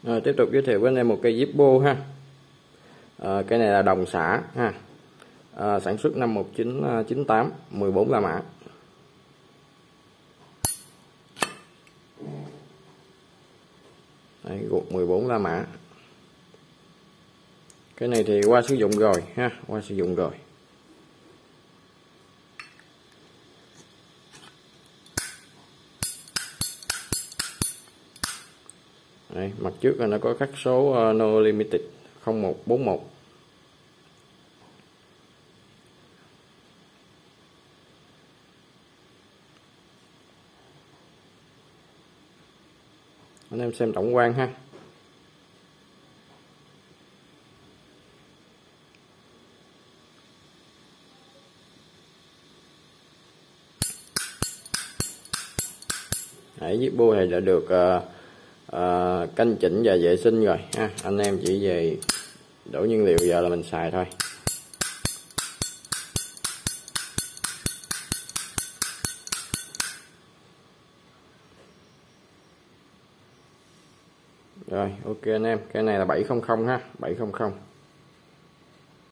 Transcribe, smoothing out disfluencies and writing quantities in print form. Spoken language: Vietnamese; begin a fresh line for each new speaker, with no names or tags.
Tiếp tục giới thiệu với anh em một cây Zippo ha. Cây này là đồng xả ha. Sản xuất năm 1998, 14 la mã. Đấy, gục 14 la mã. Cái này thì qua sử dụng rồi ha, qua sử dụng rồi. Đây, mặt trước là nó có khắc số No Limited 0141. Anh em xem tổng quan ha. Đấy, Zippo này đã được canh chỉnh và vệ sinh rồi ha. Anh em chỉ về đổ nhiên liệu giờ là mình xài thôi. Rồi, ok anh em, cái này là 700 ha, 700.